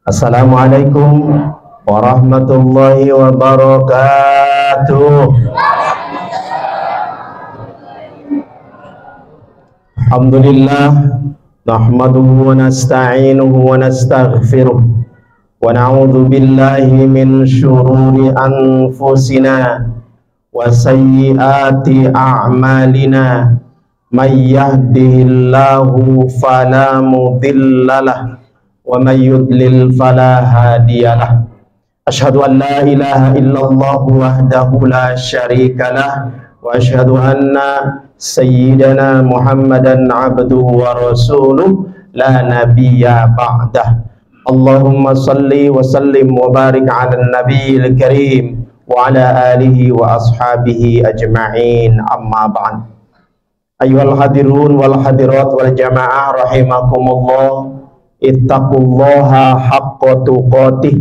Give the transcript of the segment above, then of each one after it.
Assalamualaikum warahmatullahi wabarakatuh. Alhamdulillah, nahmaduhu wa nasta'inuhu wa nastaghfiruh wa na'udzu billahi min syururi anfusina wa sayyiati a'malina. May yahdihillahu fala mudhillalah wa may yudlil fala hadiyalah. Asyhadu an la ilaha illallah wahdahu la syarikalah wa asyhadu anna sayyidana Muhammadan abduhu wa rasuluh la nabiyya ba'dah. Allahumma salli wa sallim wa barik ala nabiyil karim wa ala alihi wa ashabihi ajma'in, amma ba'd. Ayyuhal hadirun wal hadirat wal jamaah rahimakumullah, ittaqullaha haqqa tuqatih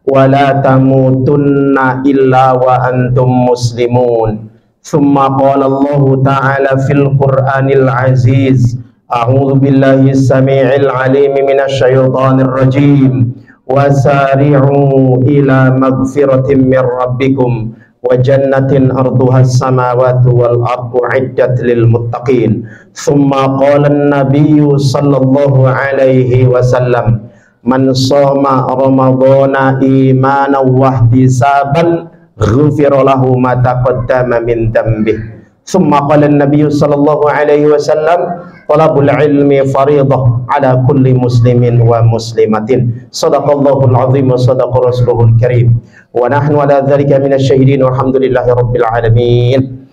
wa la tamutunna illa wa antum muslimun. Thumma qala Allah ta'ala fil Qur'anil aziz, a'udzu billahi samii'il 'aliim minasy syaithaanir rajiim, wasari'u ila magfiratin mir rabbikum wa jannatin arduha as-samawati wal ardu 'iddat lil muttaqin. Thumma qala an-nabiyyu sallallahu alaihi wasallam, man shoma ramadhana imanan wa ihtisaban ghufira lahu ma taqaddama min dhanbihi. Thumma qala an-nabiyyu sallallahu alaihi wasallam, talabul ilmi fariidah ala kulli muslimin wa muslimatin. Shadaqallahul azim wa shadaqa rasuluhul karim wa nahnu ala dzalika minasyahidin walhamdulillahi rabbil alamin.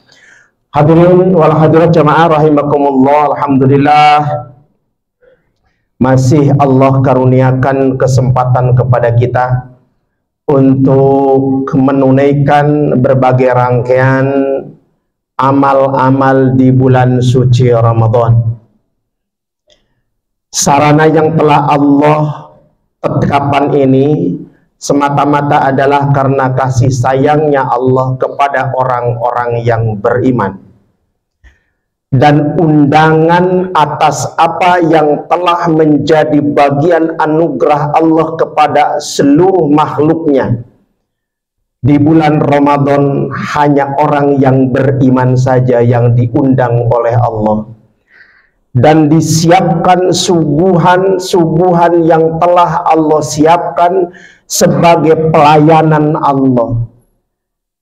Hadirin wal hadirat jamaah rahimakumullah, alhamdulillah masih Allah karuniakan kesempatan kepada kita untuk menunaikan berbagai rangkaian amal-amal di bulan suci Ramadan. Sarana yang telah Allah tetapkan ini semata-mata adalah karena kasih sayangnya Allah kepada orang-orang yang beriman, dan undangan atas apa yang telah menjadi bagian anugerah Allah kepada seluruh makhluknya. Di bulan Ramadan hanya orang yang beriman saja yang diundang oleh Allah, dan disiapkan suguhan-suguhan yang telah Allah siapkan sebagai pelayanan Allah,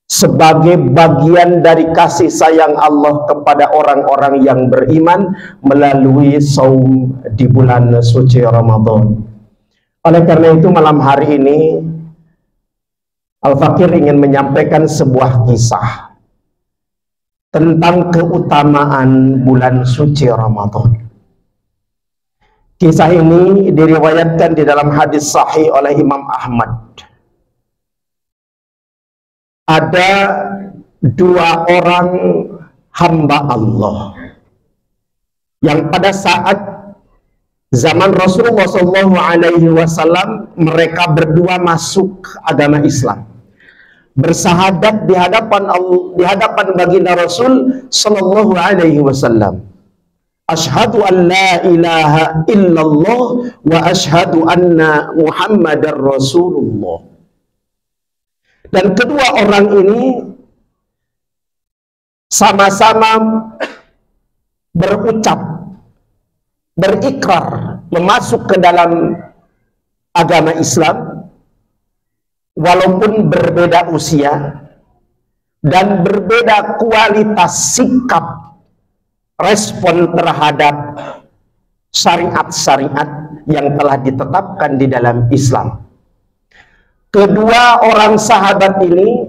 sebagai bagian dari kasih sayang Allah kepada orang-orang yang beriman melalui saum di bulan suci Ramadan. Oleh karena itu malam hari ini Al-Fakir ingin menyampaikan sebuah kisah tentang keutamaan bulan suci Ramadan. Kisah ini diriwayatkan di dalam hadis sahih oleh Imam Ahmad. Ada dua orang hamba Allah yang pada saat zaman Rasulullah SAW mereka berdua masuk agama Islam, bersahadat di hadapan baginda Rasul sallallahu alaihi wasallam. Asyhadu an la ilaha illallah wa asyhadu anna Muhammadar Rasulullah. Dan kedua orang ini sama-sama berucap, berikrar memasuk ke dalam agama Islam, walaupun berbeda usia dan berbeda kualitas sikap respon terhadap syariat-syariat yang telah ditetapkan di dalam Islam. Kedua orang sahabat ini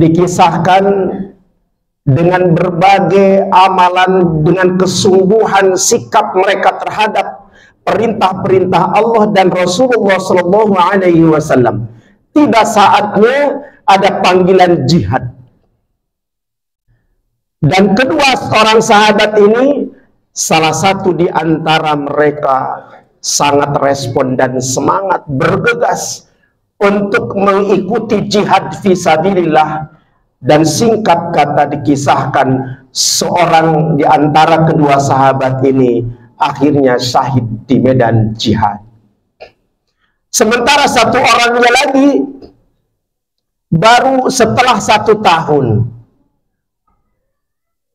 dikisahkan dengan berbagai amalan, dengan kesungguhan sikap mereka terhadap perintah-perintah Allah dan Rasulullah SAW. Tiba saatnya ada panggilan jihad, dan kedua orang sahabat ini, salah satu di antara mereka sangat respon dan semangat bergegas untuk mengikuti jihad fisabilillah. Dan singkat kata dikisahkan, seorang di antara kedua sahabat ini akhirnya syahid di medan jihad. Sementara satu orangnya lagi baru setelah 1 tahun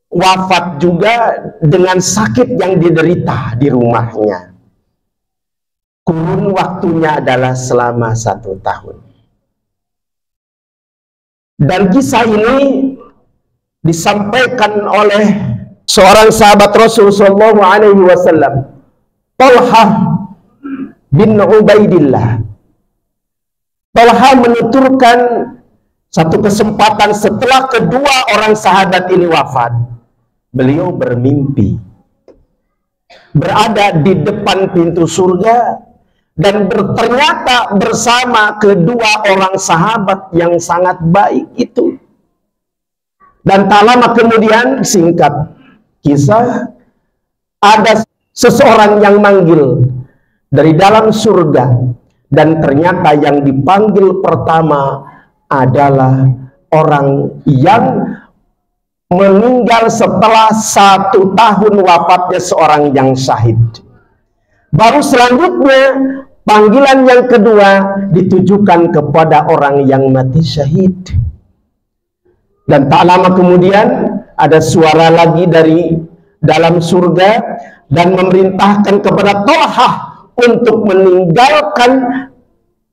wafat juga dengan sakit yang diderita di rumahnya. Kurun waktunya adalah selama 1 tahun. Dan kisah ini disampaikan oleh seorang sahabat Rasulullah SAW, Talha bin Ubaidillah. Talha menuturkan satu kesempatan setelah kedua orang sahabat ini wafat, beliau bermimpi berada di depan pintu surga dan ternyata bersama kedua orang sahabat yang sangat baik itu. Dan tak lama kemudian, singkat kisah, ada seseorang yang manggil dari dalam surga, dan ternyata yang dipanggil pertama adalah orang yang meninggal setelah 1 tahun wafatnya seorang yang syahid. Baru selanjutnya panggilan yang kedua ditujukan kepada orang yang mati syahid. Dan tak lama kemudian ada suara lagi dari dalam surga dan memerintahkan kepada Talha untuk meninggalkan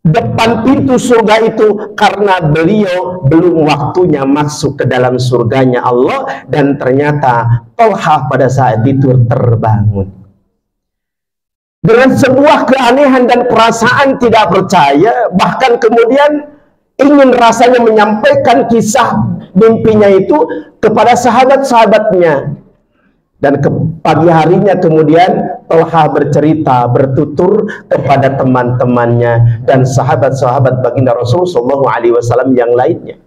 depan pintu surga itu karena beliau belum waktunya masuk ke dalam surganya Allah. Dan ternyata Talha pada saat itu terbangun dengan sebuah keanehan dan perasaan tidak percaya, bahkan kemudian ingin rasanya menyampaikan kisah mimpinya itu kepada sahabat-sahabatnya. Dan pagi harinya kemudian Talha bercerita, bertutur kepada teman-temannya dan sahabat-sahabat baginda Rasulullah SAW yang lainnya.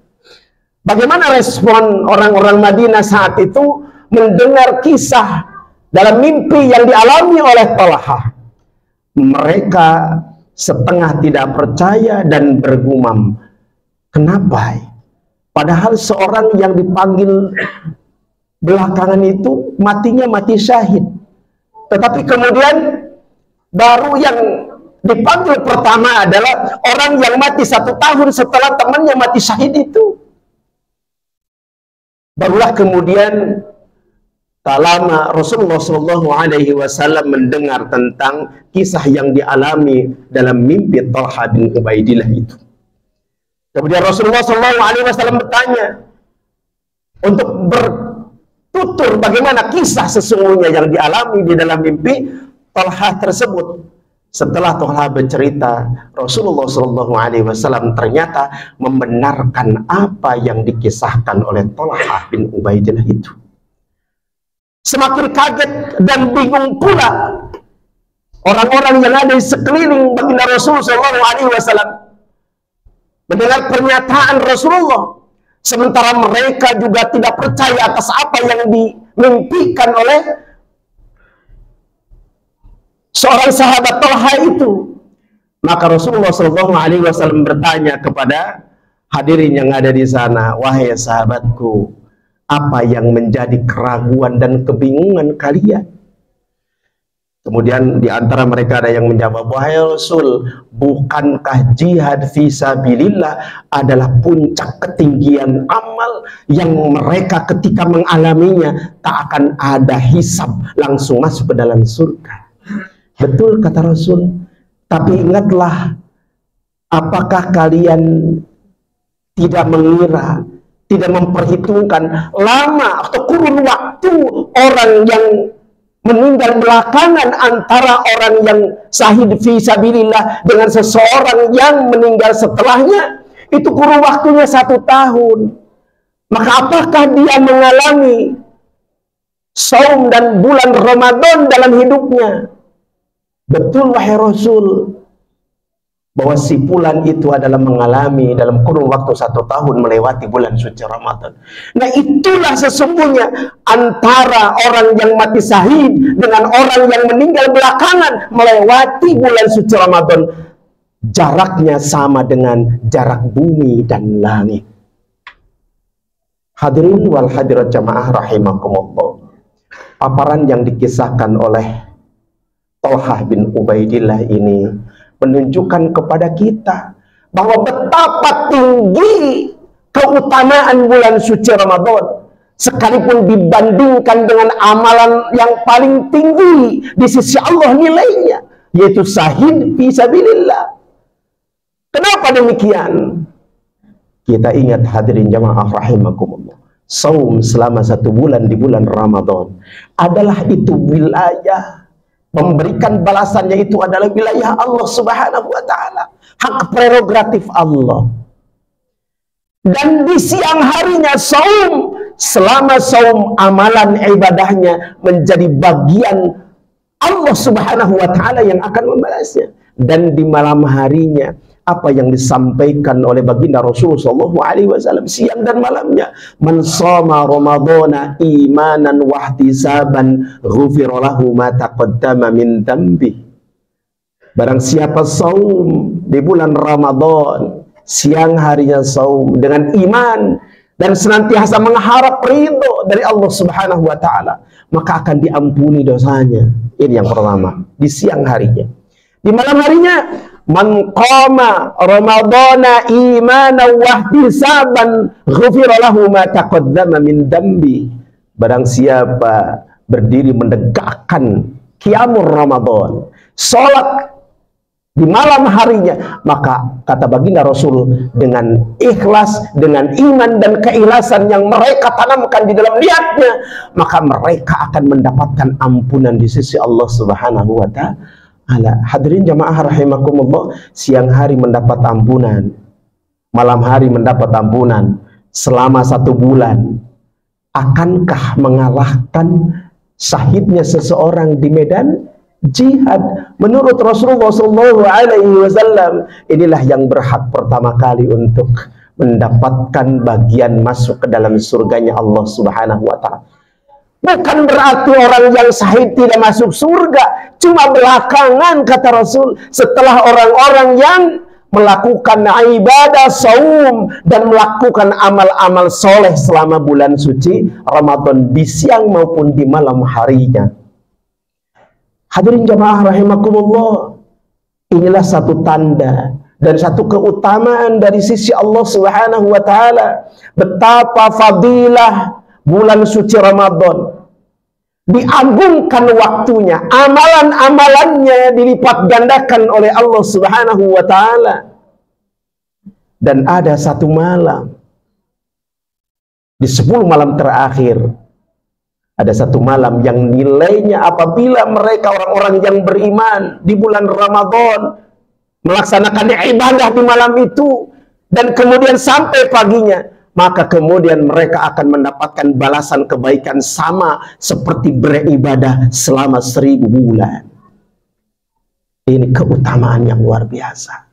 Bagaimana respon orang-orang Madinah saat itu mendengar kisah dalam mimpi yang dialami oleh Talha? Mereka setengah tidak percaya dan bergumam, kenapa? Padahal seorang yang dipanggil belakangan itu matinya mati syahid, tetapi kemudian baru yang dipanggil pertama adalah orang yang mati 1 tahun setelah temannya mati syahid itu. Barulah kemudian tak lama Rasulullah SAW mendengar tentang kisah yang dialami dalam mimpi Talha bin Ubaidillah itu. Kemudian Rasulullah SAW bertanya untuk bertutur bagaimana kisah sesungguhnya yang dialami di dalam mimpi Talha tersebut. Setelah Talha bercerita, Rasulullah SAW ternyata membenarkan apa yang dikisahkan oleh Talha bin Ubaidillah itu. Semakin kaget dan bingung pula orang-orang yang ada di sekeliling baginda Rasulullah SAW mendengar pernyataan Rasulullah, sementara mereka juga tidak percaya atas apa yang dimimpikan oleh seorang sahabat Talha itu. Maka Rasulullah SAW bertanya kepada hadirin yang ada di sana, wahai sahabatku, apa yang menjadi keraguan dan kebingungan kalian? Kemudian di antara mereka ada yang menjawab, wahai Rasul, bukankah jihad fisabilillah adalah puncak ketinggian amal yang mereka ketika mengalaminya tak akan ada hisab, langsung masuk ke dalam surga? Betul kata Rasul, tapi ingatlah, apakah kalian tidak mengira, tidak memperhitungkan lama atau kurun waktu orang yang meninggal belakangan antara orang yang syahid fisabilillah dengan seseorang yang meninggal setelahnya, itu kurun waktunya 1 tahun. Maka apakah dia mengalami saum dan bulan Ramadan dalam hidupnya? Betul wahai Rasul, bahwa si fulan itu adalah mengalami dalam kurun waktu 1 tahun melewati bulan suci Ramadan. Nah, itulah sesungguhnya antara orang yang mati syahid dengan orang yang meninggal belakangan melewati bulan suci Ramadan. Jaraknya sama dengan jarak bumi dan langit. Hadirin wal hadirat jamaah rahimakumullah. Paparan yang dikisahkan oleh Talha bin Ubaidillah ini menunjukkan kepada kita bahwa betapa tinggi keutamaan bulan suci Ramadan, sekalipun dibandingkan dengan amalan yang paling tinggi di sisi Allah nilainya, yaitu syahid fi sabilillah. Kenapa demikian? Kita ingat hadirin jamaah rahimakumullah, saum selama 1 bulan di bulan Ramadan adalah itu wilayah, memberikan balasannya itu adalah wilayah Allah Subhanahu wa ta'ala, hak prerogatif Allah. Dan di siang harinya saum, selama saum amalan ibadahnya menjadi bagian Allah Subhanahu wa ta'ala yang akan membalasnya. Dan di malam harinya, apa yang disampaikan oleh baginda Rasulullah SAW siang dan malamnya, man shoma ramadhana imanan wahtisaban ghufira lahu ma taqaddama min dambi. Barang siapa saum di bulan Ramadan, siang harinya saum dengan iman dan senantiasa mengharap ridho dari Allah Subhanahu wa ta'ala, maka akan diampuni dosanya. Ini yang pertama, di siang harinya. Di malam harinya, man qama ramadhana imanan wahtisaban ghufira lahu ma taqaddama min dambi. Barang siapa berdiri menegakkan qiyamul Ramadan, salat di malam harinya, maka kata baginda Rasul, dengan ikhlas, dengan iman dan keikhlasan yang mereka tanamkan di dalam niatnya, maka mereka akan mendapatkan ampunan di sisi Allah Subhanahu wa ta'ala. Hadirin jamaah rahimakumullah, siang hari mendapat ampunan, malam hari mendapat ampunan selama 1 bulan. Akankah mengalahkan syahidnya seseorang di medan jihad? Menurut Rasulullah SAW, inilah yang berhak pertama kali untuk mendapatkan bagian masuk ke dalam surganya Allah Subhanahu wa ta'ala. Bukan berarti orang yang syahid tidak masuk surga, cuma belakangan kata Rasul, setelah orang-orang yang melakukan ibadah saum dan melakukan amal-amal soleh selama bulan suci Ramadan di siang maupun di malam harinya. Hadirin jamaah rahimakumullah, inilah satu tanda dan satu keutamaan dari sisi Allah Subhanahu wa ta'ala, betapa fadilah bulan suci Ramadan, diagungkan waktunya, amalan-amalannya dilipat gandakan oleh Allah Subhanahu wa ta'ala. Dan ada 1 malam di 10 malam terakhir, ada 1 malam yang nilainya apabila mereka orang-orang yang beriman di bulan Ramadan melaksanakan ibadah di malam itu dan kemudian sampai paginya, maka kemudian mereka akan mendapatkan balasan kebaikan sama seperti beribadah selama 1000 bulan. Ini keutamaan yang luar biasa.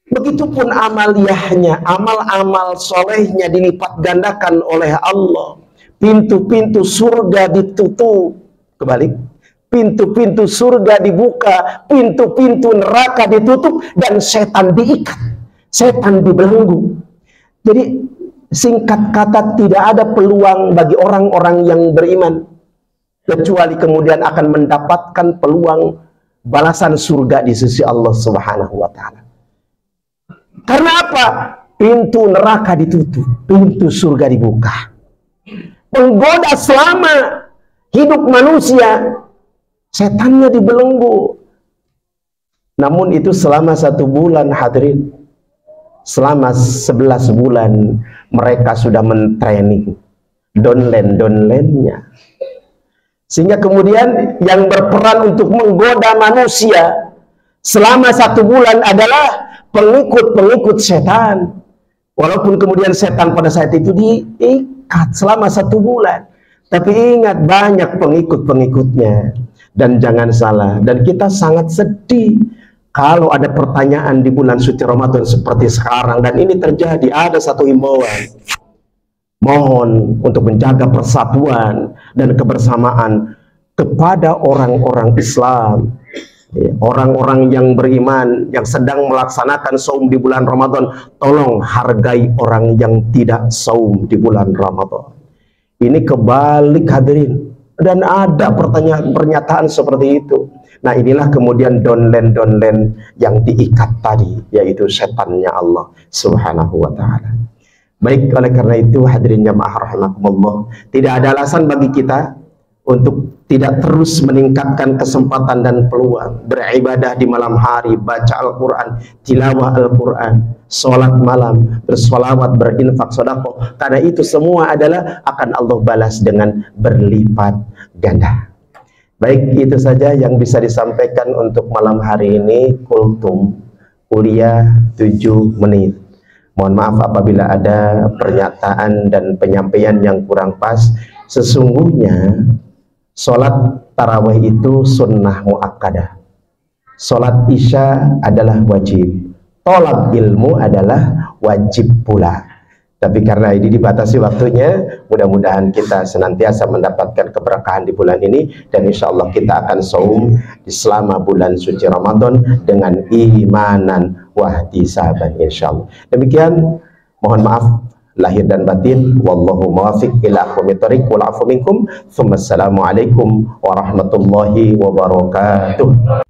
Begitupun amaliyahnya, amal-amal solehnya dilipat gandakan oleh Allah. Pintu-pintu surga ditutup, kebalik, pintu-pintu surga dibuka, pintu-pintu neraka ditutup, dan setan diikat, setan dibelenggu. Jadi singkat kata, tidak ada peluang bagi orang-orang yang beriman, kecuali kemudian akan mendapatkan peluang balasan surga di sisi Allah Subhanahu wa ta'ala. Karena apa? Pintu neraka ditutup, pintu surga dibuka. Penggoda selama hidup manusia, setannya dibelenggu. Namun itu selama 1 bulan hadirin. Selama 11 bulan mereka sudah mentraining downline-nya. Sehingga kemudian yang berperan untuk menggoda manusia selama 1 bulan adalah pengikut-pengikut setan. Walaupun kemudian setan pada saat itu diikat selama 1 bulan. Tapi ingat, banyak pengikut-pengikutnya. Dan jangan salah, dan kita sangat sedih kalau ada pertanyaan di bulan suci Ramadan seperti sekarang, dan ini terjadi. Ada 1 himbauan, mohon untuk menjaga persatuan dan kebersamaan kepada orang-orang Islam, orang-orang yang beriman yang sedang melaksanakan saum di bulan Ramadan. Tolong hargai orang yang tidak saum di bulan Ramadan. Ini kebalik hadirin. Dan ada pernyataan seperti itu. Nah, inilah kemudian downline yang diikat tadi, yaitu setannya Allah Subhanahu wa ta'ala. Baik, oleh karena itu hadirin jamaah rahimakumullah, tidak ada alasan bagi kita untuk tidak terus meningkatkan kesempatan dan peluang beribadah di malam hari, baca Al-Quran, tilawah Al-Quran, sholat malam, bersolawat, berinfak, sedekah. Karena itu semua adalah akan Allah balas dengan berlipat ganda. Baik, itu saja yang bisa disampaikan untuk malam hari ini. Kultum kuliah 7 menit. Mohon maaf apabila ada pernyataan dan penyampaian yang kurang pas. Sesungguhnya sholat tarawih itu sunnah muakkadah. Sholat isya adalah wajib. Tolak ilmu adalah wajib pula. Tapi karena ini dibatasi waktunya, mudah-mudahan kita senantiasa mendapatkan keberkahan di bulan ini, dan insya Allah kita akan saum di selama bulan suci Ramadan dengan imanan wahtisaban insya Allah. Demikian, mohon maaf lahir dan batin. Wallahu muwaffiq ila aqwamit thoriq wal afu minkum. Assalamualaikum warahmatullahi wabarakatuh.